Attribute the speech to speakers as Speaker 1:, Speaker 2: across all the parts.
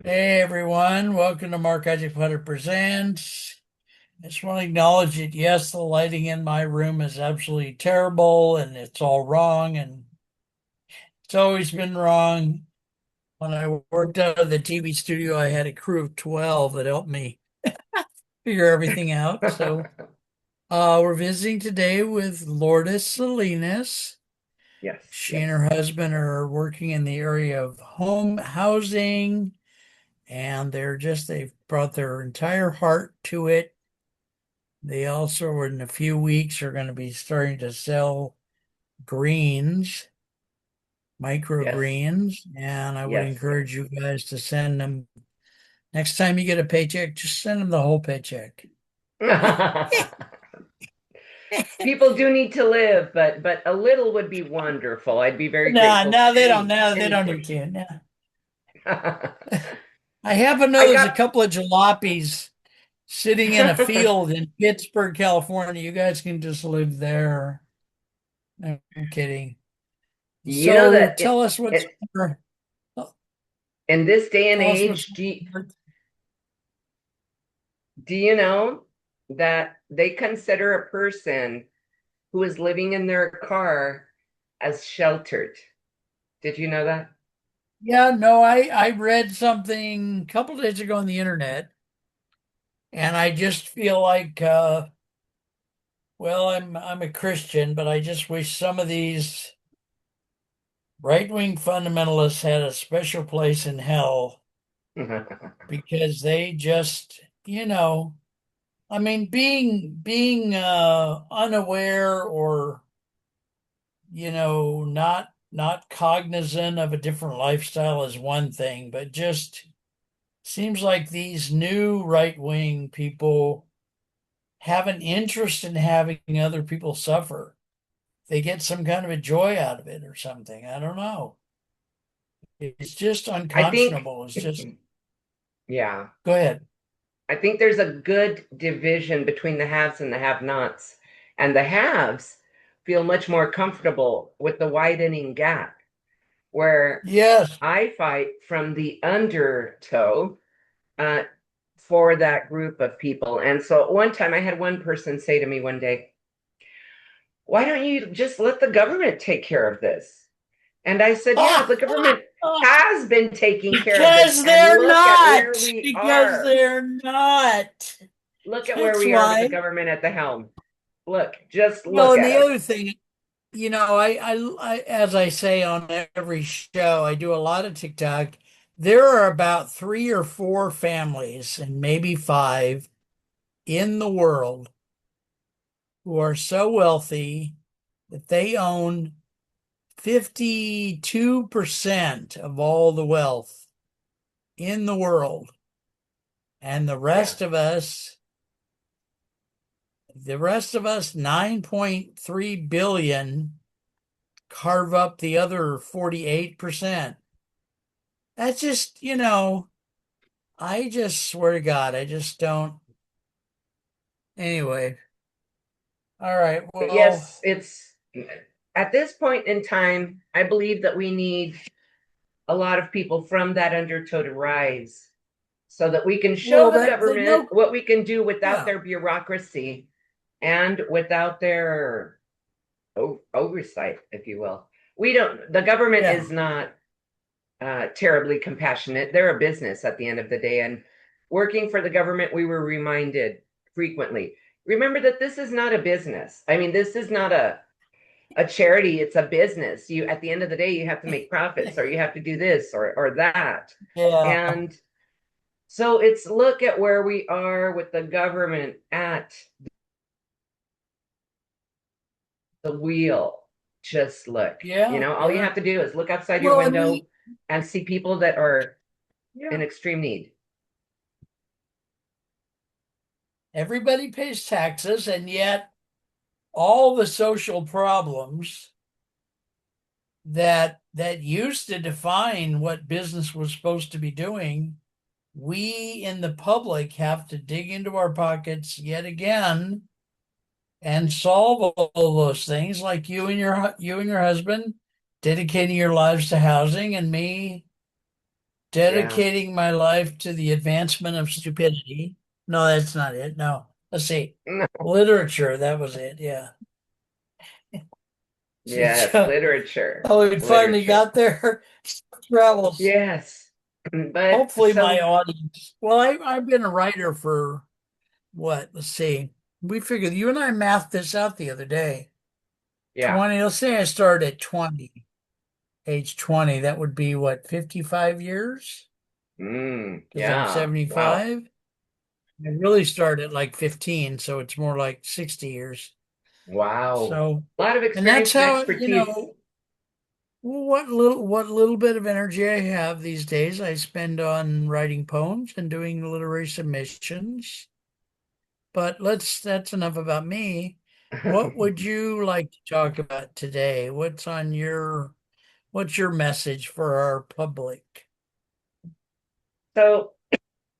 Speaker 1: Hey everyone, welcome to Mark Isaac Putter Presents. I just want to acknowledge that yes, the lighting in my room is absolutely terrible and it's all wrong and it's always been wrong. When I worked out of the TV studio, I had a crew of 12 that helped me figure everything out. We're visiting today with Lourdes Salinas.
Speaker 2: Yes,
Speaker 1: She and
Speaker 2: yes,
Speaker 1: her husband are working in the area of home housing and they've brought their entire heart to it. They also, in a few weeks, are going to be starting to sell greens,
Speaker 2: yes,
Speaker 1: microgreens, and I would
Speaker 2: yes, yes.
Speaker 1: encourage you guys to send them. Next time you get a paycheck, just send them the whole paycheck.
Speaker 2: People do need to live, but a little would be wonderful. I'd be very
Speaker 1: No,
Speaker 2: grateful for
Speaker 1: no, they don't.
Speaker 2: any
Speaker 1: No, they
Speaker 2: any
Speaker 1: don't need
Speaker 2: portion.
Speaker 1: to. No. I happen to know
Speaker 2: I
Speaker 1: there's a
Speaker 2: got
Speaker 1: couple of jalopies sitting in a field in Pittsburgh, California. You guys can just live there. I'm kidding.
Speaker 2: you know
Speaker 1: So
Speaker 2: that
Speaker 1: tell us what's
Speaker 2: in this day and
Speaker 1: tell us what's
Speaker 2: age, do you know that they consider a person who is living in their car as sheltered? Did you know that?
Speaker 1: Yeah, no, I read something a couple days ago on the internet, and I just feel like, well, I'm a Christian, but I just wish some of these right-wing fundamentalists had a special place in hell because they just, I mean, being unaware or not cognizant of a different lifestyle is one thing, but just seems like these new right wing people have an interest in having other people suffer. They get some kind of a joy out of it or something. I don't know. It's just
Speaker 2: I think,
Speaker 1: unconscionable. It's just,
Speaker 2: yeah.
Speaker 1: go ahead.
Speaker 2: I think there's a good division between the haves and the have-nots. And the haves feel much more comfortable with the widening gap, where
Speaker 1: Yes.
Speaker 2: I fight from the undertow uh, for that group of people. And so one time I had one person say to me one day, why don't you just let the government take care of this? And I said, yeah, the government has been taking care of this.
Speaker 1: Because
Speaker 2: And
Speaker 1: they're
Speaker 2: look at where
Speaker 1: not.
Speaker 2: we
Speaker 1: Because
Speaker 2: are.
Speaker 1: they're not.
Speaker 2: Look at where
Speaker 1: That's
Speaker 2: we are with the
Speaker 1: why.
Speaker 2: government at the helm. Look, just
Speaker 1: Well,
Speaker 2: look
Speaker 1: and
Speaker 2: at
Speaker 1: the
Speaker 2: us.
Speaker 1: other thing, as I say on every show, I do a lot of TikTok. There are about three or four families, and maybe five, in the world who are so wealthy that they own 52% of all the wealth in the world. And
Speaker 2: Yeah,
Speaker 1: the rest of us, 9.3 billion, carve up the other 48%. That's just, I just swear to God, I just don't. Anyway, all right. Well,
Speaker 2: yes, it's at this point in time, I believe that we need a lot of people from that undertow to rise so that we can show the
Speaker 1: that
Speaker 2: government
Speaker 1: no,
Speaker 2: what we can do without
Speaker 1: yeah,
Speaker 2: their bureaucracy and without their oversight, if you will. We don't, the government
Speaker 1: yeah.
Speaker 2: is not terribly compassionate. They're a business at the end of the day. And working for the government, we were reminded frequently, remember that this is not a business. I mean, this is not a charity, it's a business. You, at the end of the day, you have to make profits, or you have to do this or that.
Speaker 1: Yeah.
Speaker 2: And so it's look at where we are with the government at the wheel. Just look,
Speaker 1: Yeah,
Speaker 2: all you
Speaker 1: yeah.
Speaker 2: have to do is look outside your
Speaker 1: Well, I
Speaker 2: window
Speaker 1: mean,
Speaker 2: and see people that are
Speaker 1: yeah.
Speaker 2: in extreme need.
Speaker 1: Everybody pays taxes, and yet all the social problems that used to define what business was supposed to be doing, we in the public have to dig into our pockets yet again and solve all those things, like you and your husband dedicating your lives to housing, and me
Speaker 2: Yeah.
Speaker 1: dedicating my life to the advancement of stupidity. No, that's not it. No, let's see.
Speaker 2: No.
Speaker 1: Literature, that was it. Yeah. See,
Speaker 2: Yes, literature.
Speaker 1: oh, we finally
Speaker 2: Literature.
Speaker 1: got there. Travels.
Speaker 2: Yes. But
Speaker 1: Hopefully, my
Speaker 2: so
Speaker 1: audience. Well, I've been a writer for what? Let's see. We figured you and I mathed this out the other day.
Speaker 2: yeah.
Speaker 1: 20, let's say I started at 20, age 20. That would be what, 55 years? Because I'm
Speaker 2: Yeah. Wow.
Speaker 1: 75. I really started at like 15, so it's more like 60 years.
Speaker 2: Wow.
Speaker 1: So,
Speaker 2: A lot of
Speaker 1: and that's
Speaker 2: experience and
Speaker 1: how,
Speaker 2: expertise.
Speaker 1: what little bit of energy I have these days, I spend on writing poems and doing literary submissions. But that's enough about me. What would you like to talk about today? What's your message for our public?
Speaker 2: So,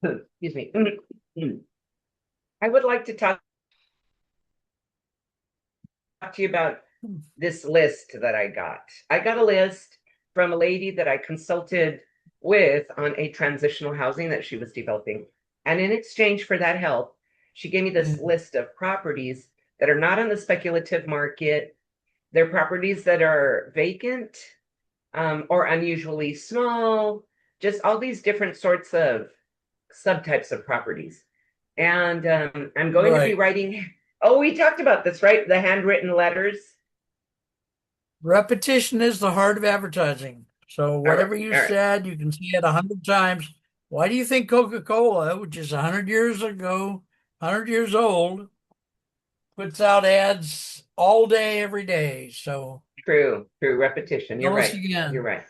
Speaker 2: excuse me. I would like to talk to you about this list that I got. I got a list from a lady that I consulted with on a transitional housing that she was developing. And in exchange for that help, she gave me this
Speaker 1: Mm,
Speaker 2: list of properties that are not on the speculative market. They're properties that are vacant, or unusually small, just all these different sorts of subtypes of properties. And I'm going to be
Speaker 1: right.
Speaker 2: writing. Oh, we talked about this, right? The handwritten letters.
Speaker 1: Repetition is the heart of advertising. So
Speaker 2: All right,
Speaker 1: whatever you
Speaker 2: all right.
Speaker 1: said, you can say it 100 times. Why do you think Coca-Cola, which is 100 years ago, 100 years old, puts out ads all day, every day? So
Speaker 2: True, true. Repetition. You're
Speaker 1: tell us
Speaker 2: right. You're
Speaker 1: again.
Speaker 2: right.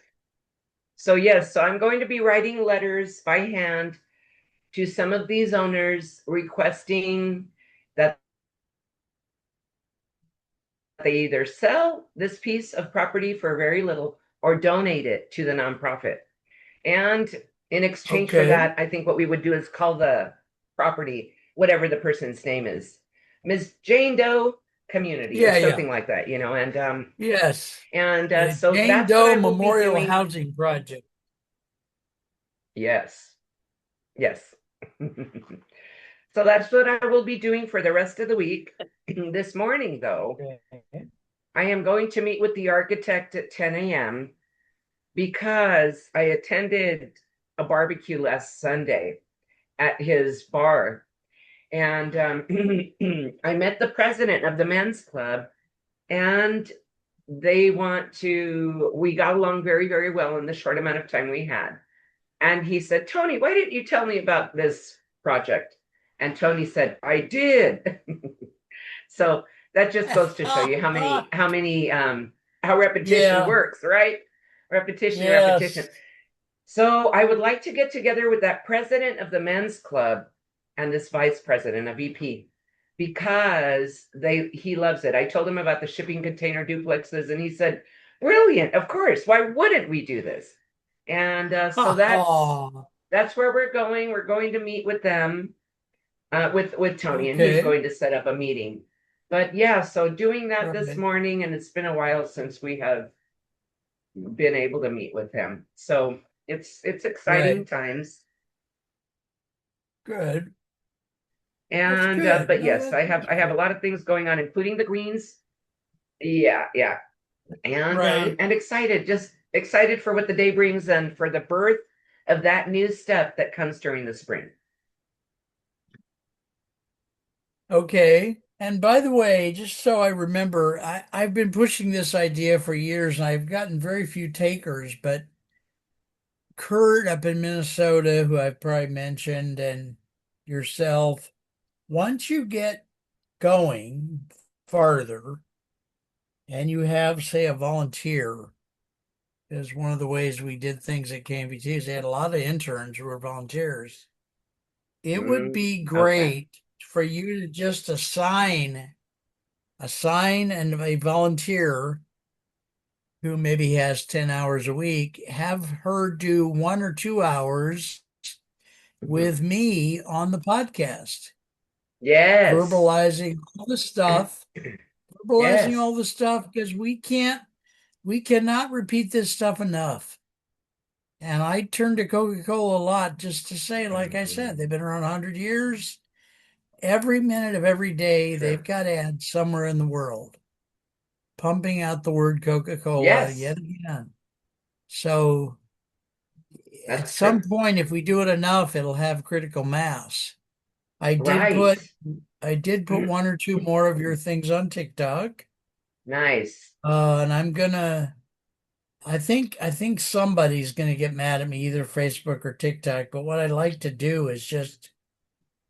Speaker 2: So, yes, so I'm going to be writing letters by hand to some of these owners requesting that they either sell this piece of property for very little or donate it to the nonprofit. And in exchange for
Speaker 1: Okay.
Speaker 2: that, I think what we would do is call the property whatever the person's name is, Ms. Jane Doe Community or
Speaker 1: Yeah, yeah.
Speaker 2: something like that,
Speaker 1: Yes.
Speaker 2: and
Speaker 1: The
Speaker 2: so
Speaker 1: Jane
Speaker 2: that's what
Speaker 1: Doe
Speaker 2: I will be
Speaker 1: Memorial
Speaker 2: doing.
Speaker 1: Housing Project.
Speaker 2: Yes, yes. So that's what I will be doing for the rest of the week. This morning, though,
Speaker 1: Okay.
Speaker 2: I am going to meet with the architect at 10 a.m. because I attended a barbecue last Sunday at his bar. And I met the president of the men's club, and we got along very, very well in the short amount of time we had. And he said, Tony, why didn't you tell me about this project? And Tony said, I did. So that just goes to show you how repetition
Speaker 1: Yeah.
Speaker 2: works, right? Repetition, repetition.
Speaker 1: Yes.
Speaker 2: So I would like to get together with that president of the men's club and this vice president of EP because he loves it. I told him about the shipping container duplexes, and he said, "Brilliant! Of course. Why wouldn't we do this?" And so
Speaker 1: Oh,
Speaker 2: that's where we're going. We're going to meet with them, with Tony, and he's
Speaker 1: okay.
Speaker 2: going to set up a meeting. But yeah, so doing that this
Speaker 1: Right.
Speaker 2: morning, and it's been a while since we have been able to meet with him. So it's exciting
Speaker 1: Right.
Speaker 2: times.
Speaker 1: Good. That's
Speaker 2: And
Speaker 1: good.
Speaker 2: but
Speaker 1: No,
Speaker 2: yes,
Speaker 1: that, that's
Speaker 2: I have a
Speaker 1: good.
Speaker 2: lot of things going on, including the greens. Yeah, yeah.
Speaker 1: Right.
Speaker 2: And excited, just excited for what the day brings and for the birth of that new step that comes during the spring.
Speaker 1: Okay. And by the way, just so I remember, I've been pushing this idea for years and I've gotten very few takers, but Kurt up in Minnesota, who I've probably mentioned, and yourself, once you get going farther and you have, say, a volunteer, is one of the ways we did things at KMVT is they had a lot of interns who were volunteers. It would be
Speaker 2: Okay.
Speaker 1: great for you to just assign and a volunteer who maybe has 10 hours a week, have her do 1 or 2 hours
Speaker 2: Mhm.
Speaker 1: with me on the podcast,
Speaker 2: Yes.
Speaker 1: verbalizing all the stuff, verbalizing
Speaker 2: Yes.
Speaker 1: all the stuff because we cannot repeat this stuff enough. And I turn to Coca-Cola a lot just to say, like I said,
Speaker 2: Mhm.
Speaker 1: they've been around 100 years. Every minute of every day, they've
Speaker 2: True.
Speaker 1: got ads somewhere in the world pumping out the word Coca-Cola
Speaker 2: Yes,
Speaker 1: yet again. So at
Speaker 2: that's
Speaker 1: some
Speaker 2: true.
Speaker 1: point, if we do it enough, it'll have critical mass. I did
Speaker 2: Right.
Speaker 1: put I did put one or two more of your things on TikTok.
Speaker 2: Nice.
Speaker 1: And I think somebody's gonna get mad at me, either Facebook or TikTok. But what I like to do is just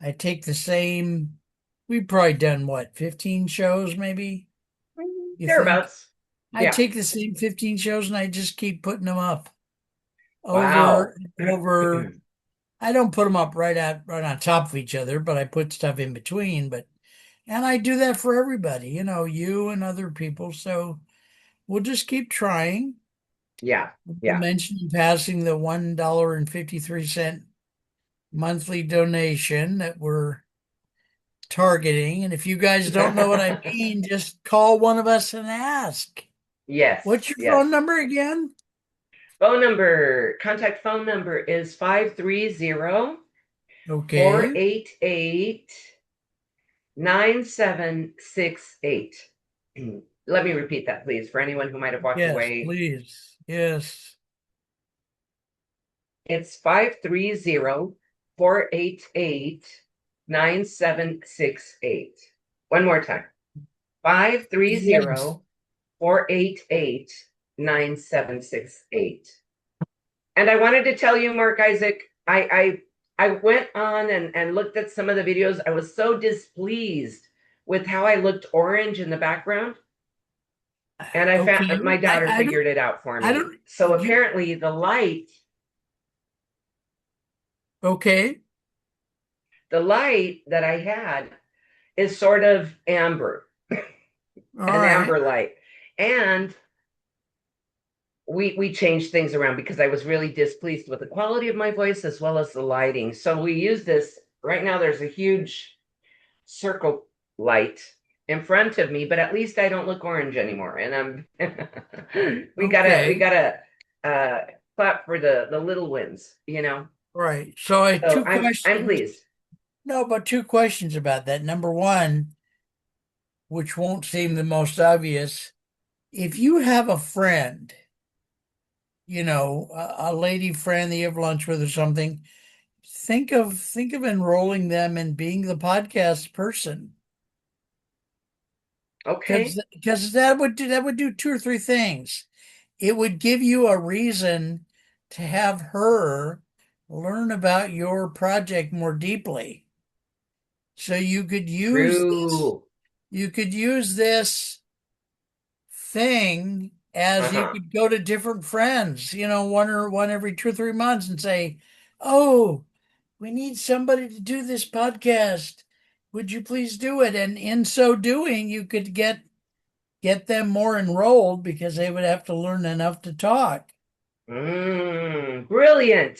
Speaker 1: I take the same, we've probably done what, 15 shows maybe, you think?
Speaker 2: Thereabouts.
Speaker 1: I
Speaker 2: Yeah.
Speaker 1: take the same 15 shows and I just keep putting them up over
Speaker 2: Wow.
Speaker 1: and over. I don't put them up right on top of each other, but I put stuff in between. But and I do that for everybody, you and other people. So we'll just keep trying.
Speaker 2: Yeah.
Speaker 1: We'll
Speaker 2: Yeah.
Speaker 1: mention in passing the $1.53 monthly donation that we're targeting. And if you guys don't know what I mean, just call one of us and ask.
Speaker 2: Yes.
Speaker 1: What's your
Speaker 2: Yes.
Speaker 1: phone number again?
Speaker 2: Contact phone number is 530 four
Speaker 1: Okay.
Speaker 2: eight eight 9768. Let me repeat that, please, for anyone who might have walked
Speaker 1: Yes,
Speaker 2: away.
Speaker 1: please. Yes.
Speaker 2: It's 530 488 9768. One more time. Five three
Speaker 1: Yes.
Speaker 2: zero 488 9768. And I wanted to tell you, Mark Isaac, I went on and looked at some of the videos. I was so displeased with how I looked orange in the background. And I
Speaker 1: Okay.
Speaker 2: found my daughter
Speaker 1: I don't
Speaker 2: figured it out for
Speaker 1: I
Speaker 2: me.
Speaker 1: don't
Speaker 2: So
Speaker 1: you
Speaker 2: apparently
Speaker 1: okay.
Speaker 2: the light that I had is sort of amber,
Speaker 1: All
Speaker 2: an
Speaker 1: right.
Speaker 2: amber light. And we changed things around because I was really displeased with the quality of my voice as well as the lighting. So we use this right now. There's a huge circle light in front of me, but at least I don't look orange anymore. And I'm we
Speaker 1: Okay.
Speaker 2: gotta uh clap for the little wins, you know.
Speaker 1: All right. So I have
Speaker 2: So
Speaker 1: two
Speaker 2: I'm
Speaker 1: questions.
Speaker 2: pleased.
Speaker 1: No, but two questions about that. Number one, which won't seem the most obvious, if you have a friend, a lady friend that you have lunch with or something, think of enrolling them in being the podcast person.
Speaker 2: Okay.
Speaker 1: Because that would do two or three things. It would give you a reason to have her learn about your project more deeply. So
Speaker 2: True.
Speaker 1: you could use this thing as you
Speaker 2: Uh-huh.
Speaker 1: could go to different friends, one every 2 or 3 months and say, "Oh, we need somebody to do this podcast. Would you please do it?" And in so doing, you could get them more enrolled because they would have to learn enough to talk.
Speaker 2: Brilliant.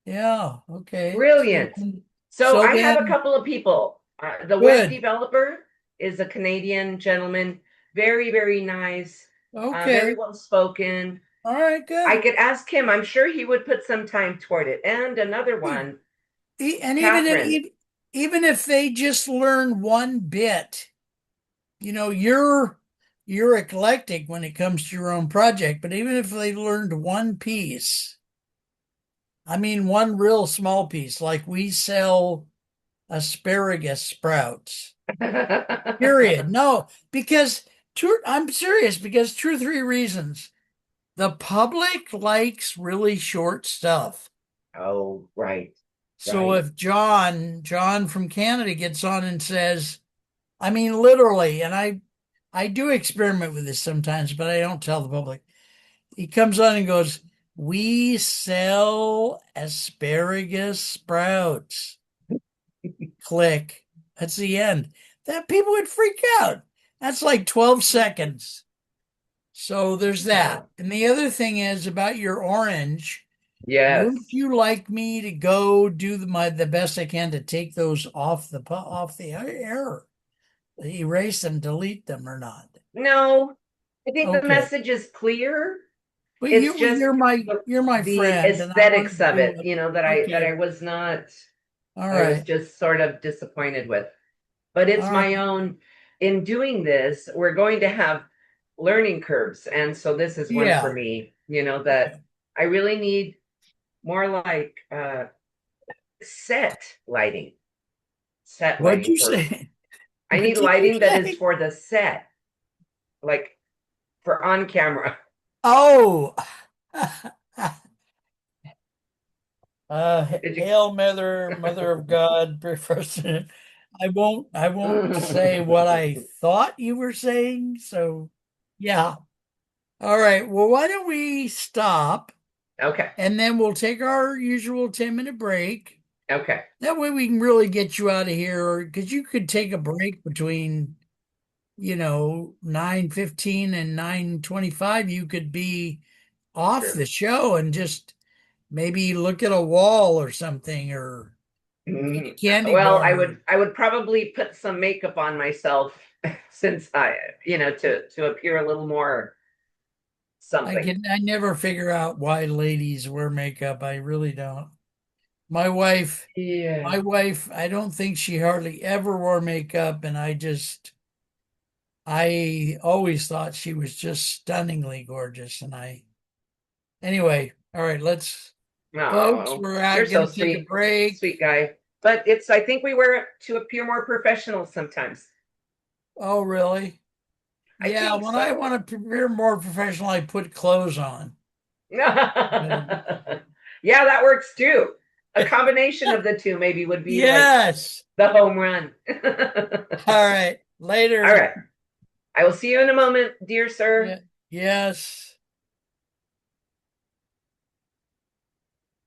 Speaker 1: Yeah, okay. So
Speaker 2: Brilliant.
Speaker 1: then,
Speaker 2: So
Speaker 1: so
Speaker 2: I have a
Speaker 1: then
Speaker 2: couple of people. The web
Speaker 1: good.
Speaker 2: developer is a Canadian gentleman, very, very nice, very
Speaker 1: Okay.
Speaker 2: well spoken.
Speaker 1: All right,
Speaker 2: I
Speaker 1: good.
Speaker 2: could ask him. I'm sure he would put some time toward it. And another
Speaker 1: Good.
Speaker 2: one,
Speaker 1: And
Speaker 2: Catherine.
Speaker 1: even if they just learn one bit, you're eclectic when it comes to your own project, but even if they learned one piece, I mean one real small piece, like we sell asparagus sprouts. Period. No, because I'm serious because two or three reasons. The public likes really short stuff.
Speaker 2: Oh, right,
Speaker 1: So
Speaker 2: right.
Speaker 1: if John from Canada gets on and says, I mean literally, and I do experiment with this sometimes, but I don't tell the public. He comes on and goes, "We sell asparagus sprouts." Click. That's the end. That people would freak out. That's like 12 seconds. So there's that.
Speaker 2: Oh,
Speaker 1: And the other thing is about your orange. Wouldn't
Speaker 2: yes.
Speaker 1: you like me to go do the best I can to take those off the air, erase them, delete them, or not?
Speaker 2: No, I think the
Speaker 1: Okay,
Speaker 2: message is clear.
Speaker 1: Well,
Speaker 2: It's just
Speaker 1: you're my
Speaker 2: the
Speaker 1: friend, and I want
Speaker 2: aesthetics
Speaker 1: to
Speaker 2: of
Speaker 1: do
Speaker 2: it,
Speaker 1: it.
Speaker 2: that I
Speaker 1: Okay,
Speaker 2: was not,
Speaker 1: all
Speaker 2: I was
Speaker 1: right,
Speaker 2: just sort of disappointed with. But it's
Speaker 1: all
Speaker 2: my
Speaker 1: right,
Speaker 2: own. In doing this, we're going to have learning curves. And so this is one for
Speaker 1: yeah.
Speaker 2: me, that I really need more like set lighting, set
Speaker 1: What'd
Speaker 2: lighting
Speaker 1: you
Speaker 2: for,
Speaker 1: say?
Speaker 2: I
Speaker 1: What
Speaker 2: need
Speaker 1: did you
Speaker 2: lighting that is
Speaker 1: say?
Speaker 2: for the set, like for on camera.
Speaker 1: Oh,
Speaker 2: Did you?
Speaker 1: Hail Mother, Mother of God, President. I won't say what I thought you were saying. So, yeah. All right. Well, why don't we stop
Speaker 2: Okay.
Speaker 1: and then we'll take our usual 10-minute break.
Speaker 2: Okay.
Speaker 1: That way we can really get you out of here because you could take a break between, 9:15 and 9:25. You could be off
Speaker 2: True.
Speaker 1: the show and just maybe look at a wall or something or eat a candy
Speaker 2: Well, I
Speaker 1: bar.
Speaker 2: would I would probably put some makeup on myself since to appear a little more something.
Speaker 1: I never figure out why ladies wear makeup. I really don't. My wife,
Speaker 2: Yeah.
Speaker 1: my wife, I don't think she hardly ever wore makeup, and I always thought she was just stunningly gorgeous. Anyway, all right, folks,
Speaker 2: Oh,
Speaker 1: we're
Speaker 2: you're so
Speaker 1: gonna take a
Speaker 2: sweet,
Speaker 1: break.
Speaker 2: sweet guy. But I think we wear it to appear more professional sometimes.
Speaker 1: Oh, really?
Speaker 2: I
Speaker 1: Yeah,
Speaker 2: think
Speaker 1: when I
Speaker 2: so.
Speaker 1: want to appear more professional, I put clothes on. But
Speaker 2: Yeah, that works too. A combination of the two maybe would be like
Speaker 1: yes.
Speaker 2: the home run.
Speaker 1: All right.
Speaker 2: All
Speaker 1: Later.
Speaker 2: right. I will see you in a moment, dear sir.
Speaker 1: Yeah. Yes.